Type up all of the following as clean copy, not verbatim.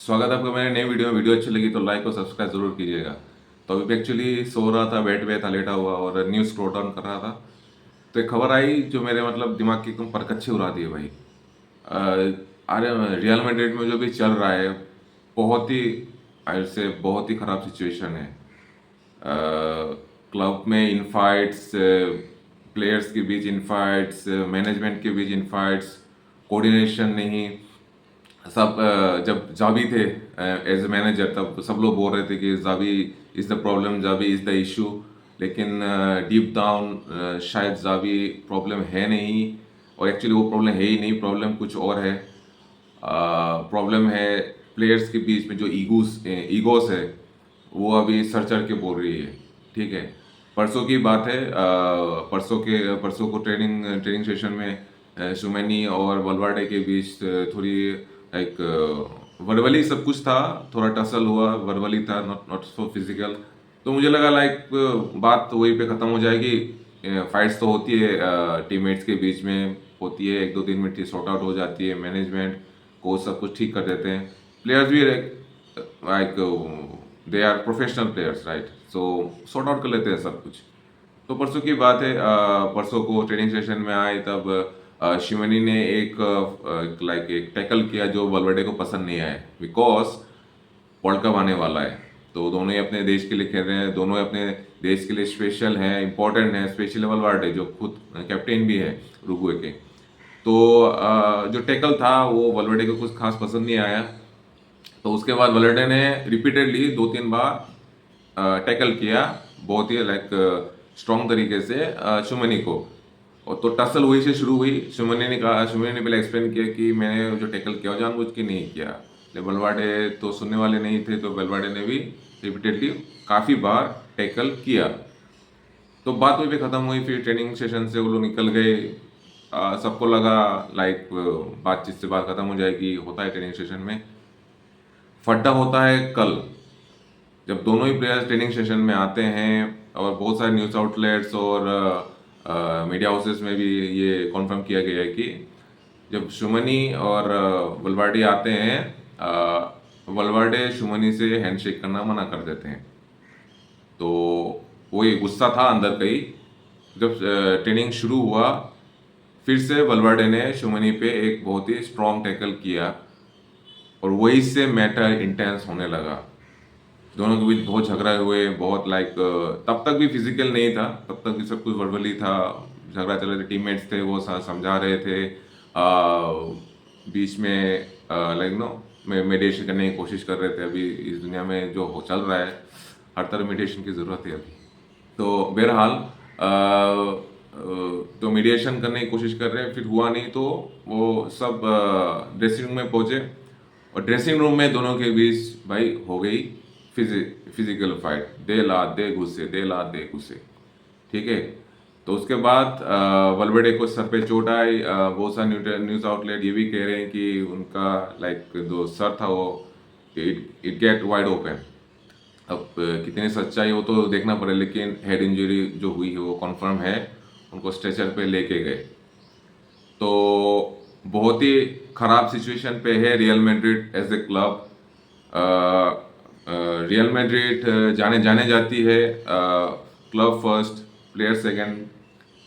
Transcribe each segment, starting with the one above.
स्वागत है आपका मेरे नई वीडियो अच्छी लगी तो लाइक और सब्सक्राइब जरूर कीजिएगा। तो अभी एक्चुअली सो रहा था, बेड पे था, लेटा हुआ और न्यूज़ स्क्रॉल डाउन कर रहा था। तो एक खबर आई जो मेरे मतलब दिमाग की एकदम परकच्चे उड़ा दिए भाई। अरे रियल मैड्रिड में जो भी चल रहा है, बहुत ही ऐसे बहुत ही खराब सिचुएशन है। क्लब में इनफाइट्स, प्लेयर्स के बीच इनफाइट्स, मैनेजमेंट के बीच इनफाइट्स, कोऑर्डिनेशन नहीं। सब जब जावी थे एज ए मैनेजर, तब सब लोग बोल रहे थे कि Xavi is the problem, Xavi is the issue. लेकिन डीप डाउन शायद जावी प्रॉब्लम है नहीं, और एक्चुअली वो प्रॉब्लम है ही नहीं, प्रॉब्लम कुछ और है। प्रॉब्लम है प्लेयर्स के बीच में जो ईगोस है, वो अभी सर चढ़ के बोल रही है। ठीक है, परसों की बात है। परसों को ट्रेनिंग ट्रेनिंग सेशन में सुमैनी और वलवाडे के बीच थोड़ी लाइक वर्बली सब कुछ था, थोड़ा टसल हुआ, वर्बली था, नॉट नॉट सो फिजिकल। तो मुझे लगा लाइक बात वहीं पे ख़त्म हो जाएगी। फाइट्स तो होती है, टीममेट्स के बीच में होती है, एक दो दिन में सॉर्ट आउट हो जाती है, मैनेजमेंट कोच सब कुछ ठीक कर देते हैं। प्लेयर्स भी like they are professional players, right, so sort out कर लेते हैं सब कुछ। तो परसों की बात है, परसों को ट्रेनिंग सेशन में आए तब शिवानी ने एक टैकल किया जो वलवर्डे को पसंद नहीं आया, बिकॉज वर्ल्ड कप आने वाला है। तो दोनों ही अपने देश के लिए खेल रहे हैं, दोनों ही अपने देश के लिए स्पेशल हैं, इंपॉर्टेंट हैं, स्पेशली वलवर्डे जो खुद कैप्टन भी है उरुग्वे के। तो जो टैकल था वो वलवर्डे को कुछ खास पसंद नहीं आया। तो उसके बाद वलवर्डे ने रिपीटेडली दो तीन बार टैकल किया, बहुत ही लाइक स्ट्रॉन्ग तरीके से शुमनी को। और तो टसल वही से शुरू हुई। शुमनी ने पहले एक्सप्लेन किया कि मैंने जो टैकल किया वो जानबूझ के नहीं किया। लेकिन बलवाडे तो सुनने वाले नहीं थे, तो बलवाडे ने भी रिपीटेडली काफ़ी बार टैकल किया। तो बात वहीं पे ख़त्म हुई। फिर ट्रेनिंग सेशन से वो लोग निकल गए। सबको लगा लाइक बातचीत से बात ख़त्म हो जाएगी, होता है ट्रेनिंग सेशन में। फड्डा होता है कल, जब दोनों ही प्लेयर्स ट्रेनिंग सेशन में आते हैं, और बहुत सारे न्यूज़ आउटलेट्स और मीडिया हाउसेस में भी ये कॉन्फर्म किया गया है कि जब शुमनी और वलवाडे आते हैं, वलवाडे शुमनी से हैंडशेक करना मना कर देते हैं। तो वो ये गुस्सा था अंदर कहीं। जब ट्रेनिंग शुरू हुआ, फिर से वलवाडे ने शुमनी पे एक बहुत ही स्ट्रॉन्ग टैकल किया, और वही से मैटर इंटेंस होने लगा। दोनों के बीच बहुत झगड़ा हुए, बहुत लाइक तब तक भी फिजिकल नहीं था, तब तक भी सब कुछ वर्बली था। झगड़ा चल रहे थे, टीममेट्स थे, वो समझा रहे थे। बीच में लाइक नो मेडिटेशन करने की कोशिश कर रहे थे। अभी इस दुनिया में जो चल रहा है, हर तरह मेडिटेशन की ज़रूरत है अभी। तो बहरहाल तो मीडिएशन करने की कोशिश कर रहे हैं, फिर हुआ नहीं, तो वो सब ड्रेसिंग रूम में पहुंचे, और ड्रेसिंग रूम में दोनों के बीच भाई हो गई फिजिकल फाइट, दे लात दे घुसे, दे लात दे घुसे। ठीक है, तो उसके बाद वलवेडे को सर पे चोट आई। बहुत सारे न्यूज़ आउटलेट ये भी कह रहे हैं कि उनका लाइक जो सर था वो इट गेट वाइड ओपन। अब कितनी सच्चाई हो तो देखना पड़े, लेकिन हेड इंजरी जो हुई है वो कंफर्म है। उनको स्ट्रेचर पे लेके गए। तो बहुत ही खराब सिचुएशन पे है Real Madrid as a club. Real Madrid जाने जाने जाती है क्लब फर्स्ट प्लेयर सेकंड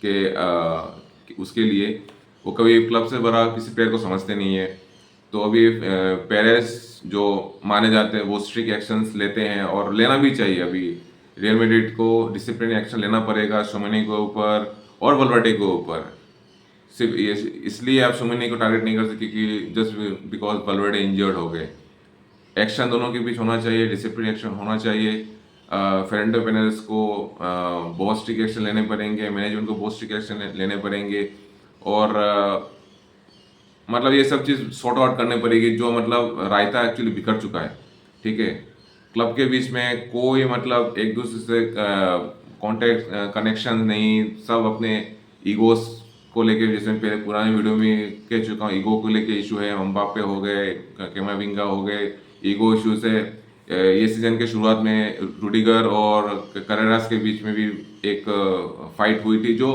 के उसके लिए। वो कभी क्लब से बड़ा किसी प्लेयर को समझते नहीं है। तो अभी पेरेस जो माने जाते हैं वो स्ट्रिक्ट एक्शंस लेते हैं, और लेना भी चाहिए। अभी रियल मैड्रिड को डिसिप्लिन एक्शन लेना पड़ेगा शुमनी के ऊपर और वलवर्डे के ऊपर। सिर्फ ये इसलिए आप सुमनी को टारगेट नहीं कर सकते कि जस्ट बिकॉज वलवर्डे इंजर्ड हो गए। एक्शन दोनों के बीच होना चाहिए, डिसिप्लिन एक्शन होना चाहिए। फेरेंडो पेनेस को बहुत स्ट्रिक्ट एक्शन लेने पड़ेंगे, मैनेजमेंट को बहुत स्ट्रिक्ट एक्शन लेने पड़ेंगे, और मतलब ये सब चीज़ सॉर्ट आउट करनी पड़ेगी। जो मतलब रायता एक्चुअली बिखर चुका है। ठीक है, क्लब के बीच में कोई मतलब एक दूसरे से कॉन्टेक्ट कनेक्शन नहीं, सब अपने ईगोस को लेके, जैसे मैं पहले पुराने वीडियो में कह चुका हूँ, ईगो को लेके इशू है। एम्बाप्पे हो गए, कैमाविंगा हो गए, ईगो इशू से ये सीजन के शुरुआत में रूडिगर और करेरास के बीच में भी एक फाइट हुई थी जो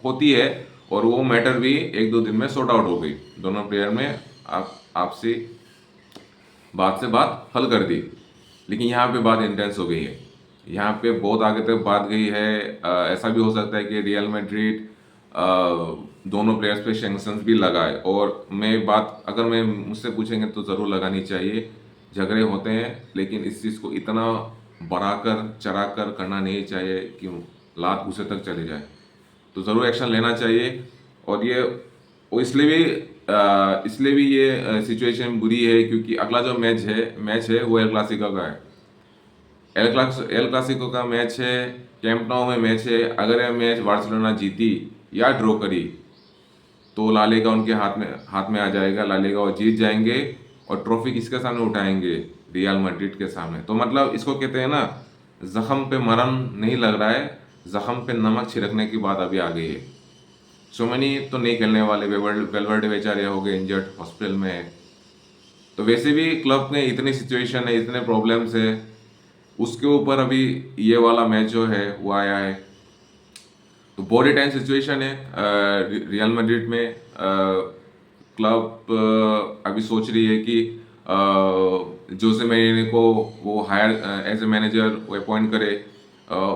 होती है, और वो मैटर भी एक दो दिन में सॉर्ट आउट हो गई दोनों प्लेयर में आपसी बात से बात हल कर दी। लेकिन यहाँ पे बात इंटेंस हो गई है, यहाँ पे बहुत आगे तक बात गई है। ऐसा भी हो सकता है कि रियल मैड्रिड दोनों प्लेयर्स पे सैंक्शंस भी लगाए। और मैं बात अगर मैं मुझसे पूछेंगे तो ज़रूर लगानी चाहिए। झगड़े होते हैं लेकिन इस चीज़ को इतना बढ़ाकर चढ़ाकर करना नहीं चाहिए कि लात घुसे तक चले जाए। तो ज़रूर एक्शन लेना चाहिए। और ये वो इसलिए भी ये सिचुएशन बुरी है क्योंकि अगला जो मैच है वो एल क्लासिको का है। एल क्लासिको का मैच है, कैंप नाउ में मैच है। अगर ये मैच बार्सिलोना जीती या ड्रॉ करी तो ला लीगा उनके हाथ में आ जाएगा। ला लीगा वो जीत जाएंगे और ट्रॉफी किसके सामने उठाएंगे? रियल मैड्रिड के सामने। तो मतलब इसको कहते हैं ना, जख्म पे मरहम नहीं लग रहा है, जख्म पे नमक छिड़कने की बात अभी आ गई है। चुमनी तो नहीं खेलने वाले, वेलवर्डे बेचारे हो गए इंजर्ड, हॉस्पिटल में है। तो वैसे भी क्लब में इतनी सिचुएशन है, इतने प्रॉब्लम्स है, उसके ऊपर अभी ये वाला मैच जो है वो आया है। तो बहुत ही टाइम सिचुएशन है रियल मैड्रिड में। क्लब अभी सोच रही है कि जोसे मरीनो को वो हायर एज ए मैनेजर वो अपॉइंट करे।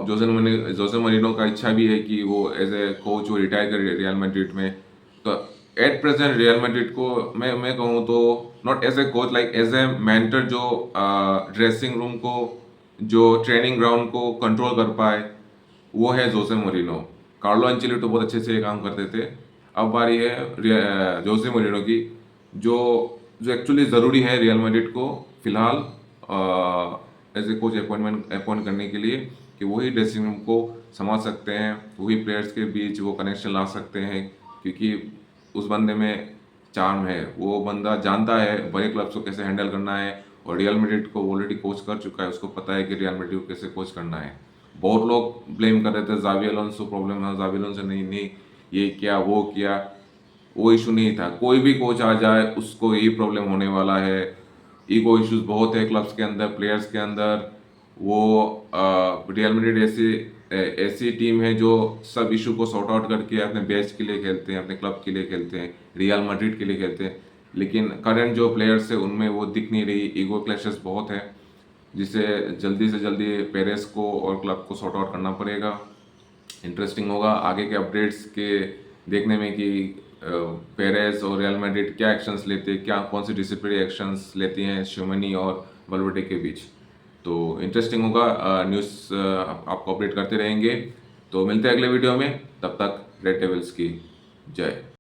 जोसे मरीनो का इच्छा भी है कि वो एज ए कोच वो रिटायर करे रियल मैड्रिड में। तो एट प्रेजेंट रियल मैड्रिड को मैं कहूँ तो not as a coach, like as a mentor, जो ड्रेसिंग रूम को, जो ट्रेनिंग ग्राउंड को कंट्रोल कर पाए, वो है जोसे मोरिनो। कार्लो अंचेलोटी बहुत अच्छे से काम करते थे। अब बारी है जोसे मोरिनो की, जो जो एक्चुअली ज़रूरी है रियल मैड्रिड को फिलहाल एज ए कोच अपॉइंट करने के लिए, कि वही ड्रेसिंग रूम को संभाल सकते हैं, वही प्लेयर्स के बीच वो कनेक्शन ला सकते हैं। क्योंकि उस बंदे में चार्म है, वो बंदा जानता है बड़े क्लब्स को कैसे हैंडल करना है। और रियल मैड्रिड को ऑलरेडी कोच कर चुका है, उसको पता है कि रियल मैड्रिड को कैसे कोच करना है। बहुत लोग ब्लेम कर रहे थे जावी अलोंसो प्रॉब्लम है, जावी अलोंसो नहीं, ये किया वो किया। वो इशू नहीं था, कोई भी कोच आ जाए उसको यही प्रॉब्लम होने वाला है। ईगो इश्यूज बहुत है क्लब्स के अंदर, प्लेयर्स के अंदर। वो रियल मैड्रिड ऐसी टीम है जो सब इशू को सॉर्ट आउट करके अपने बेस्ट के लिए खेलते हैं, अपने क्लब के लिए खेलते हैं, रियल मैड्रिड के लिए खेलते हैं। लेकिन करंट जो प्लेयर्स है उनमें वो दिख नहीं रही, ईगो क्लैशेस बहुत है, जिसे जल्दी से जल्दी पेरेस को और क्लब को सॉर्ट आउट करना पड़ेगा। इंटरेस्टिंग होगा आगे के अपडेट्स के देखने में कि पेरेस और रियल मैड्रिड क्या एक्शंस लेते हैं, क्या कौन सी डिसिप्लिनरी एक्शंस लेती हैं श्योमेनी और वल्वेर्डे के बीच। तो इंटरेस्टिंग होगा, न्यूज़ आपको अपडेट करते रहेंगे। तो मिलते हैं अगले वीडियो में, तब तक रेड डेविल्स की जय।